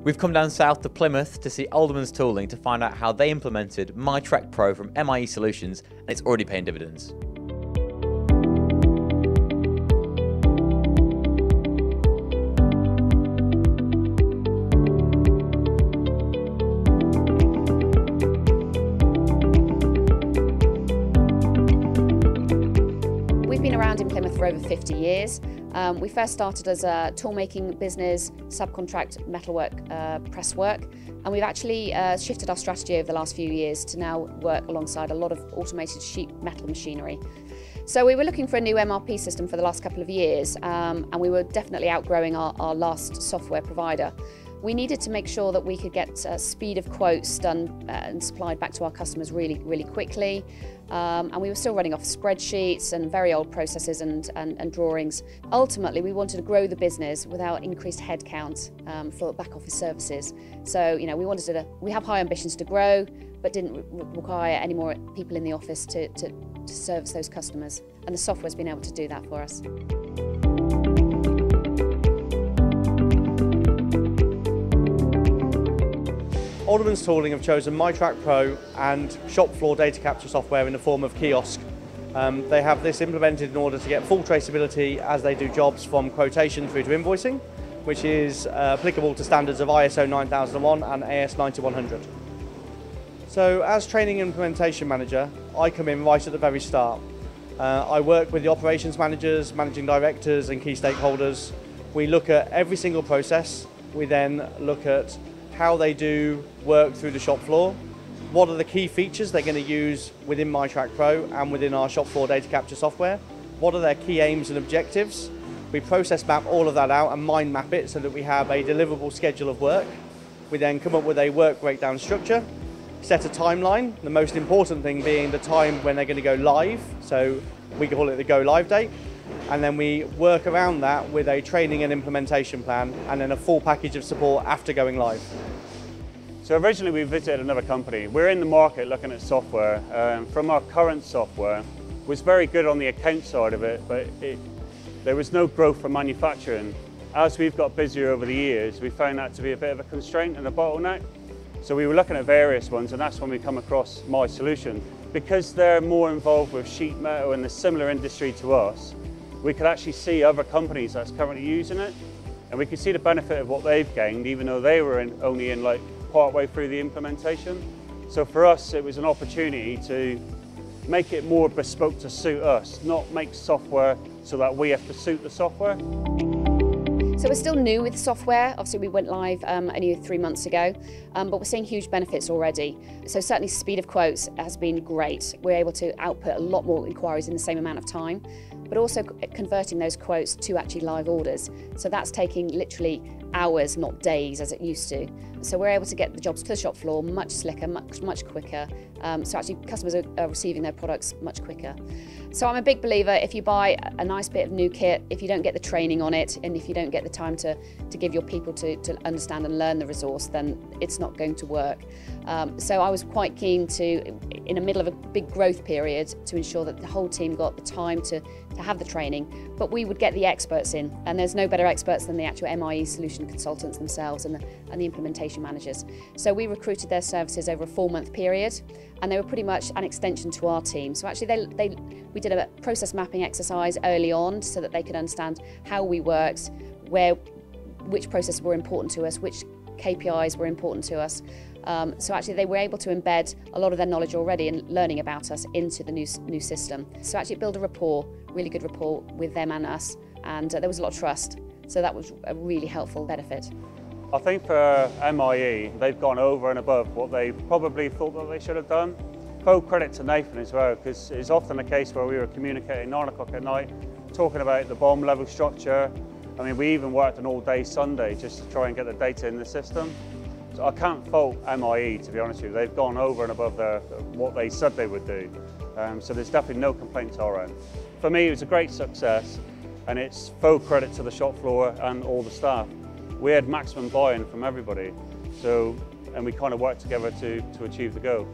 We've come down south to Plymouth to see Alderman Tooling to find out how they implemented MIETrack Pro from MIE Solutions, and it's already paying dividends. We've been around in Plymouth for over 50 years. We first started as a tool making business, subcontract metalwork, press work, and we've actually shifted our strategy over the last few years to now work alongside a lot of automated sheet metal machinery. So we were looking for a new MRP system for the last couple of years, and we were definitely outgrowing our last software provider. We needed to make sure that we could get speed of quotes done and supplied back to our customers really quickly. And we were still running off spreadsheets and very old processes and drawings. Ultimately, we wanted to grow the business without increased headcount for back office services. So, we have high ambitions to grow, but didn't require any more people in the office to service those customers. And the software's been able to do that for us. Alderman Tooling have chosen MIETrack Pro and shop floor data capture software in the form of kiosk. They have this implemented in order to get full traceability as they do jobs from quotation through to invoicing, which is applicable to standards of ISO 9001 and AS 9100. So as training and implementation manager, I come in right at the very start. I work with the operations managers, managing directors and key stakeholders. We look at every single process. We then look at how they do work through the shop floor, what are the key features they're going to use within MIETrack Pro and within our shop floor data capture software, what are their key aims and objectives. We process map all of that out and mind map it so that we have a deliverable schedule of work. We then come up with a work breakdown structure, set a timeline, the most important thing being the time when they're going to go live, so we call it the go live date. And then we work around that with a training and implementation plan and then a full package of support after going live. So originally we visited another company. We're in the market looking at software. From our current software, was very good on the account side of it, but there was no growth for manufacturing. As we've got busier over the years, we found that to be a bit of a constraint and a bottleneck. So we were looking at various ones, and that's when we come across MIE Solutions. Because they're more involved with sheet metal in a similar industry to us, we could actually see other companies that's currently using it, and we could see the benefit of what they've gained, even though they were only in like part way through the implementation. So for us, it was an opportunity to make it more bespoke to suit us, not make software so that we have to suit the software. So we're still new with the software. Obviously we went live only 3 months ago, but we're seeing huge benefits already. So certainly speed of quotes has been great. We're able to output a lot more inquiries in the same amount of time, but also converting those quotes to actually live orders. So that's taking literally hours, not days as it used to. So we're able to get the jobs to the shop floor much slicker, much quicker. So actually customers are receiving their products much quicker. So I'm a big believer, if you buy a nice bit of new kit, if you don't get the training on it, and if you don't get the time to give your people to understand and learn the resource, then it's not going to work. So I was quite keen to, in the middle of a big growth period, to ensure that the whole team got the time to have the training, but we would get the experts in, and there's no better experts than the actual MIE solution consultants themselves and the implementation managers. So we recruited their services over a 4-month period, and they were pretty much an extension to our team. So actually we did a process mapping exercise early on so that they could understand how we worked, which processes were important to us, which KPIs were important to us. So actually they were able to embed a lot of their knowledge already and learning about us into the new system. So actually build a rapport, really good rapport with them and us, and there was a lot of trust. So that was a really helpful benefit. I think for MIE, they've gone over and above what they probably thought that they should have done. Full credit to Nathan as well, because it's often a case where we were communicating 9 o'clock at night, talking about the bomb level structure. I mean, we even worked an all-day Sunday just to try and get the data in the system. So I can't fault MIE, to be honest with you. They've gone over and above what they said they would do. So there's definitely no complaints our end. For me, it was a great success, and it's full credit to the shop floor and all the staff. We had maximum buy-in from everybody, and we kind of worked together to achieve the goal.